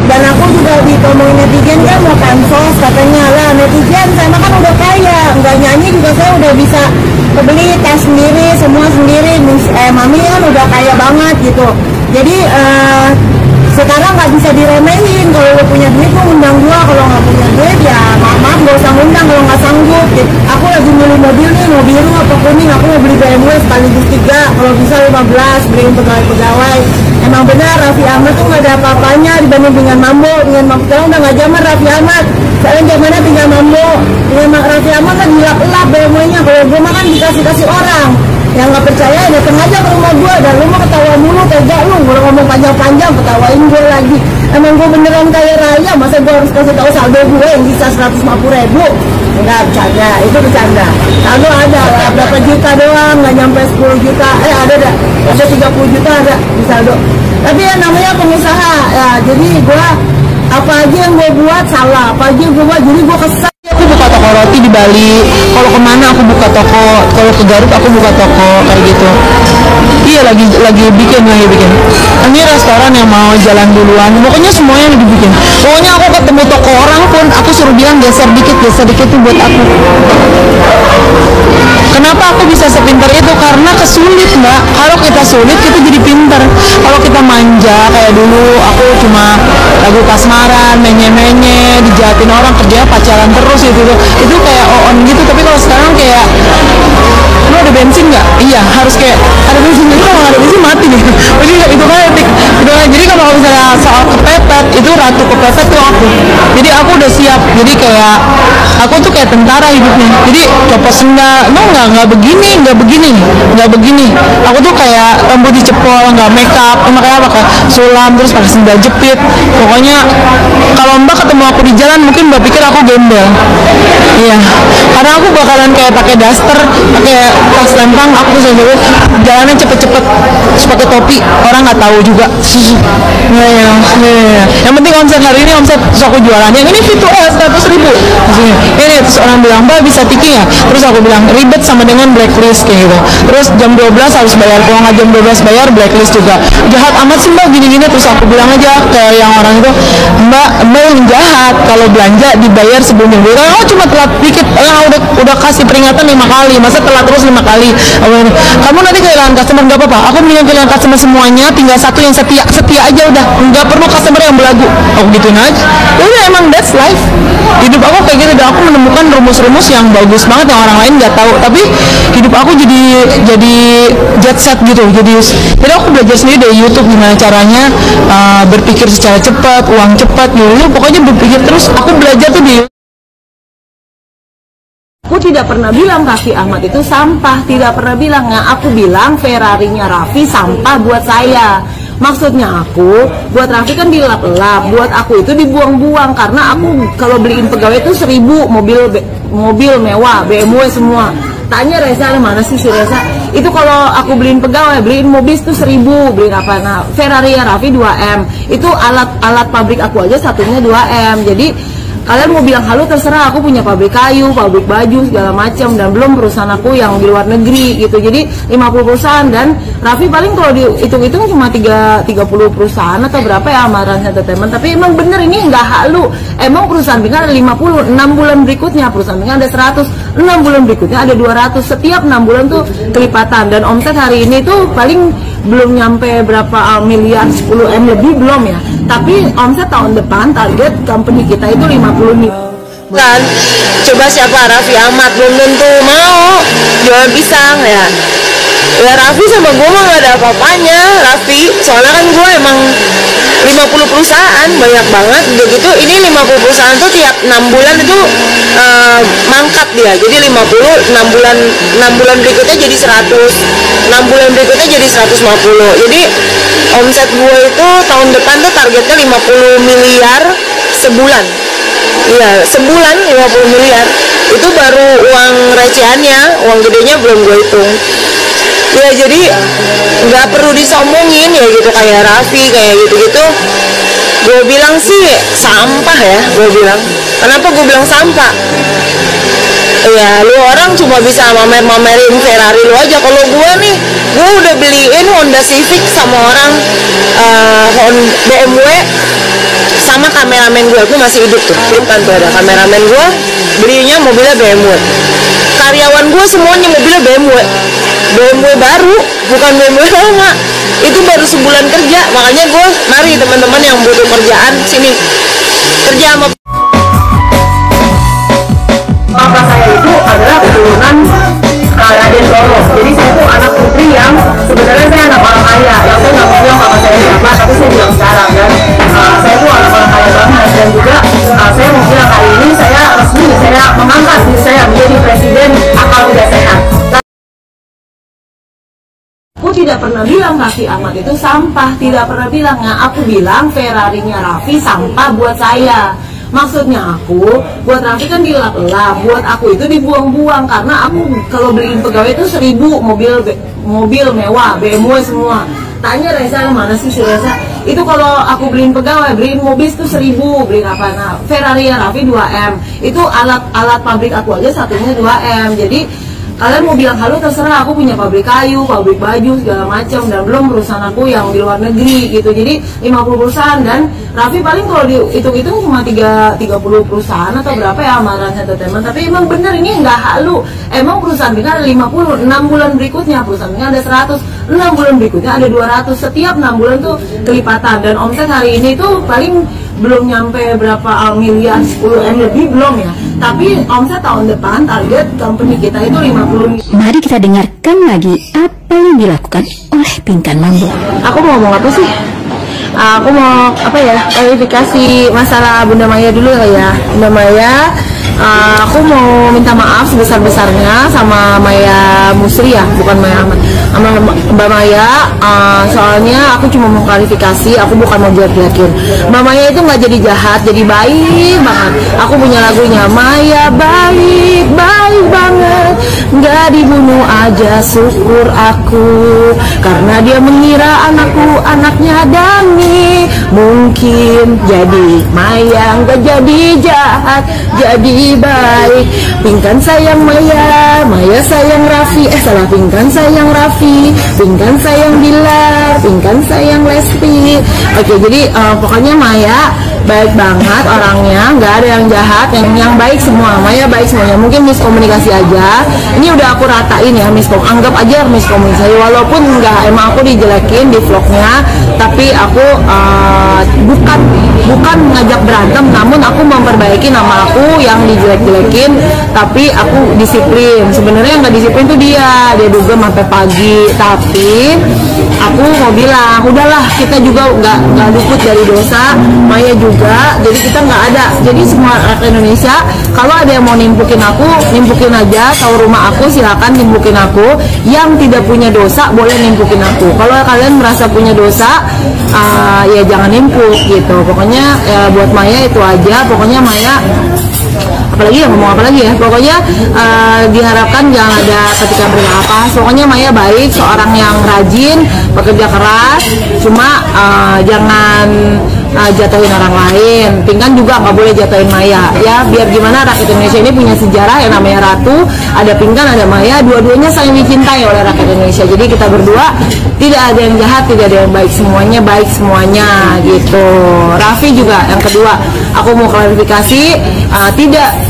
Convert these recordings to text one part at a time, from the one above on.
Dan aku juga ditomongin netizen kan mau pansos katanya lah, netizen saya kan udah kaya, nggak nyanyi juga saya udah bisa beli tas sendiri, semua sendiri. Mami kan udah kaya banget gitu. Jadi sekarang nggak bisa diremehin. Kalau lo punya duit lo undang gua, kalau nggak punya duit ya maaf gak usah undang kalau nggak sanggup gitu. Aku lagi milih mobil nih, mau biru atau kuning. Aku mau beli BMW sekaligus 3, kalau bisa 15, beliin pegawai-pegawai. Emang benar Raffi Ahmad tuh nggak ada apa-apanya dibanding dengan Mambo. Dengan Mambo sekarang udah nggak zaman Raffi Ahmad, sekarang zamannya tinggal Mambo. Dengan Raffi Ahmad kan dilap-lap BMW-nya. Kalau gue mah kan dikasih-kasih orang. Yang nggak percaya datang aja ke rumah gue, dan lu mau ketawa mulu, tega lu kalau ngomong panjang-panjang, ketawain gue lagi. Emang gue beneran kaya raya, masa gue harus kasih tahu saldo gue yang sisa 150.000? Enggak, bercanda, itu bercanda. Saldo ada berapa juta doang, nggak nyampe 10 juta. Ada 30 juta ada di saldo. Tapi ya namanya pengusaha ya, jadi gue apa aja yang gue buat salah, apa aja gue buat, jadi gue kesal. Aku buka toko roti di Bali, kalau kemana aku buka toko, kalau ke Garut aku buka toko kayak gitu. Iya lagi bikin. Ini restoran yang mau jalan duluan, pokoknya semuanya lagi bikin. Pokoknya aku ketemu toko orang pun aku suruh bilang geser dikit tuh buat aku. Kenapa aku bisa sepintar itu? Karena kesulit mbak. Kalau kita sulit kita jadi pintar. Kalau kita manja kayak dulu, aku cuma lagu kasmaran, menye-menye, dijahatin orang, kerja pacaran terus itu kayak on gitu. Tapi kalau sekarang kayak, lu ada bensin nggak? Iya, harus kayak ada bensin. Jadi kalau nggak ada bensin mati nih. Jadi itu kan etik. Jadi kalau misalnya soal kepepet, itu ratu kepepet tuh aku. Jadi aku udah siap. Jadi kayak aku tuh kayak tentara hidupnya. Jadi copot sendal, nggak begini. Aku tuh kayak rambut dicepol, nggak make up, kayak apa, kayak sulam terus pakai sendal jepit. Pokoknya kalau mbak ketemu aku di jalan mungkin mbak pikir aku gembel. Iya, karena aku bakalan kayak pakai daster, pakai tas lempang, aku sendiri jalannya cepet-cepet, terus pakai topi, orang nggak tahu juga. Yang penting omset hari ini omset, terus aku jualan. Yang ini V2S 100.000. Ini terus orang bilang mbak bisa tiki ya, terus aku bilang ribet sama dengan blacklist kayak gitu. Terus jam 12 harus bayar, kalau nggak jam 12 bayar blacklist juga. Jahat amat sih mbak gini-gini. Terus aku bilang aja ke yang orang itu, mbak yang jahat kalau belanja dibayar sebelumnya. Oh cuma telat dikit, udah kasih peringatan 5 kali, masa telat terus 5 kali. Kamu nanti kehilangan customer, nggak apa-apa, aku mendingan kehilangan customer semuanya, tinggal satu yang setia aja udah, nggak perlu customer yang belagu. Aku gituin aja. Udah, emang that's life. Hidup aku kayak gitu, dan aku menemukan rumus-rumus yang bagus banget yang orang lain nggak tahu. Tapi hidup aku jadi jet set gitu. Jadi aku belajar sendiri dari YouTube gimana caranya berpikir secara cepat, uang cepat gitu. Pokoknya berpikir terus. Aku belajar tuh di. Aku tidak pernah bilang Raffi Ahmad itu sampah, tidak pernah bilang. Aku bilang Ferrarinya Raffi sampah buat saya. Maksudnya aku, buat Raffi kan dilap-lap, buat aku itu dibuang-buang. Karena aku kalau beliin pegawai itu 1.000 mobil mewah, BMW semua. Tanya Reza, mana sih si Reza? Itu kalau aku beliin pegawai, beliin mobil itu 1.000, beliin apa? Nah, Ferrari ya Raffi 2M. Itu alat pabrik aku aja satunya 2M. Jadi kalian mau bilang halu terserah, aku punya pabrik kayu, pabrik baju segala macam, dan belum perusahaan aku yang di luar negeri gitu. Jadi 50 perusahaan, dan Raffi paling kalau dihitung-hitung cuma 30 perusahaan atau berapa ya sama Rans Entertainment. Tapi emang bener ini nggak halu. Emang perusahaan Bingan ada 50, 6 bulan berikutnya perusahaan Bingan ada 100, 6 bulan berikutnya ada 200. Setiap 6 bulan tuh kelipatan, dan omset hari ini tuh paling belum nyampe berapa miliar, 10M lebih belum ya. Tapi omset tahun depan target company kita itu 50 nih. Kan, coba siapa? Raffi Ahmad belum tentu mau jual pisang ya. Ya Raffi sama gue mah gak ada apa-apanya. Raffi, soalnya kan gue emang 50 perusahaan, banyak banget. Udah gitu, ini 50 perusahaan tuh tiap 6 bulan itu mangkat dia. Jadi 50, 6 bulan berikutnya jadi 100, 6 bulan berikutnya jadi 150. Jadi omset gue itu tahun depan tuh targetnya 50 miliar sebulan. Iya, sebulan 50 miliar. Itu baru uang recehannya, uang gedenya belum gue hitung. Ya jadi nggak perlu disombongin ya gitu, kayak Raffi kayak gitu-gitu. Gue bilang sih sampah ya, gue bilang. Kenapa gue bilang sampah? Ya lu orang cuma bisa mamerin Ferrari lu aja. Kalau gue nih, gue udah beliin Honda Civic sama orang BMW sama kameramen gue masih hidup tuh. Kan tuh ada kameramen gue belinya mobilnya BMW. Karyawan gue semuanya mobilnya BMW baru, bukan BMW lama. Itu baru sebulan kerja. Makanya gue, mari teman-teman yang butuh kerjaan sini kerja sama. Papa saya itu adalah keturunan Raden Lolo. Jadi saya itu anak putri yang sebenarnya saya anak orang kaya. Yang saya nggak bilang papa saya siapa, tapi saya bilang sekarang kan saya itu anak orang kaya banget. Dan juga saya mau bilang kali ini saya resmi, saya mengangkat diri saya menjadi presiden akal tidak sehat. Aku tidak pernah bilang Raffi Ahmad itu sampah, tidak pernah bilang. Aku bilang Ferrarinya Raffi sampah buat saya. Maksudnya aku, buat Raffi kan dilap-lap, buat aku itu dibuang-buang. Karena aku kalau beliin pegawai itu 1000 mobil mewah, BMW semua. Tanya Reza, mana sih si Reza? Itu kalau aku beliin pegawai, beliin mobil itu 1000, beliin apa? Nah, Ferrari ya Raffi 2M. Itu alat pabrik aku aja satunya 2M. Jadi kalian mau bilang halo terserah, aku punya pabrik kayu, pabrik baju segala macam, dan belum perusahaan aku yang di luar negeri gitu. Jadi 50 perusahaan, dan Raffi paling kalau dihitung-hitung cuma 30 perusahaan atau berapa ya sama Rans Entertainment. Tapi emang bener ini nggak halu. Emang perusahaan kita ada 50, 6 bulan berikutnya perusahaan kita ada 100, 6 bulan berikutnya ada 200. Setiap 6 bulan tuh kelipatan, dan omset hari ini tuh paling belum nyampe berapa miliar, 10M lebih belum ya. Tapi omset tahun depan target company kita itu 50. Mari kita dengarkan lagi apa yang dilakukan oleh Pinkan Mambo. Aku mau ngomong apa sih? Aku mau apa ya? Klarifikasi masalah Bunda Maya dulu ya. Bunda Maya, aku mau minta maaf sebesar-besarnya sama Maya Musri ya, bukan Maya Ahmad. Sama Mbak Maya, soalnya aku cuma mau klarifikasi, aku bukan mau jelek-jelekin. Mbak Maya itu nggak jadi jahat, jadi baik banget. Aku punya lagunya, Maya baik banget, nggak dibunuh aja syukur aku, karena dia mengira anakku anaknya Dani. Mungkin jadi Maya nggak jadi jahat, jadi baik. Pinkan sayang Maya, Maya sayang Raffi, salah, Pinkan sayang Raffi, Pinkan sayang Bilar, Pinkan sayang Lesti. Oke, jadi pokoknya Maya baik banget orangnya, nggak ada yang jahat, yang baik semua. Maya baik semuanya, mungkin miskomunikasi aja. Ini udah aku ratain ya, anggap aja miskomunikasi. Walaupun nggak, emang aku dijelekin di vlognya, tapi aku bukan ngajak berantem, namun aku memperbaiki nama aku yang dijelek-jelekin. Tapi aku disiplin. Sebenarnya yang nggak disiplin tuh dia juga sampai pagi. Tapi aku mau bilang, udahlah, kita juga nggak luput dari dosa. Maya juga, jadi kita nggak ada. Jadi semua rakyat Indonesia, kalau ada yang mau nimpukin aku, nimpukin aja. Tahu rumah aku, silakan nimpukin aku. Yang tidak punya dosa boleh nimpukin aku. Kalau kalian merasa punya dosa, ya jangan nimpuk gitu. Pokoknya ya buat Maya itu aja. Pokoknya Maya, apalagi ya, ngomong apa lagi ya, pokoknya diharapkan jangan ada ketika berapa. Pokoknya Maya baik, seorang yang rajin, bekerja keras, cuma jangan jatuhin orang lain. Pinkan juga nggak boleh jatuhin Maya ya, biar gimana rakyat Indonesia ini punya sejarah yang namanya ratu. Ada Pinkan, ada Maya, dua-duanya saling dicintai oleh rakyat Indonesia. Jadi kita berdua tidak ada yang jahat, tidak ada yang baik, semuanya baik semuanya gitu. Raffi juga yang kedua, aku mau klarifikasi,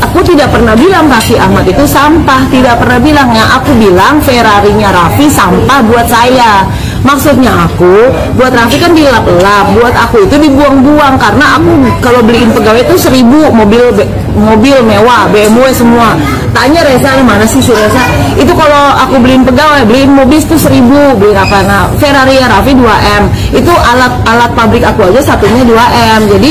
aku tidak pernah bilang Raffi Ahmad itu sampah, tidak pernah bilang. Yang aku bilang Ferrarinya Raffi sampah buat saya. Maksudnya aku, buat Raffi kan dilap-lap, buat aku itu dibuang-buang. Karena aku kalau beliin pegawai itu 1000 mobil mewah, BMW semua. Tanya Reza, mana sih si Reza? Itu kalau aku beliin pegawai, beliin mobil itu 1000, beliin apa? Nah, Ferrari ya Raffi 2M. Itu alat pabrik aku aja satunya 2M. Jadi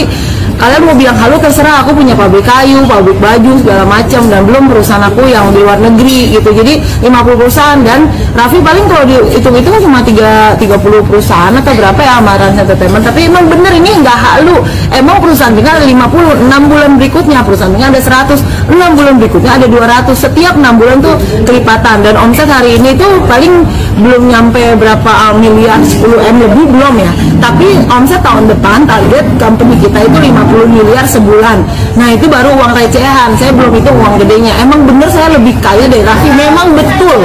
kalian mau bilang halo terserah, aku punya pabrik kayu, pabrik baju segala macam, dan belum perusahaan aku yang di luar negeri gitu. Jadi 50 perusahaan, dan Raffi paling kalau dihitung-hitung cuma 30 perusahaan atau berapa ya sama Rans Entertainment. Tapi emang bener ini nggak halu. Emang perusahaan tinggal ada 50, 6 bulan berikutnya perusahaan tinggal ada 100, 6 bulan berikutnya ada 200, setiap 6 bulan tuh kelipatan. Dan omset hari ini tuh paling belum nyampe berapa miliar, 10M lebih belum ya. Tapi omset tahun depan target company kita itu 50 miliar sebulan. Nah itu baru uang recehan, saya belum itu uang gedenya. Emang bener saya lebih kaya dari Raffi, memang betul.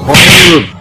Oh,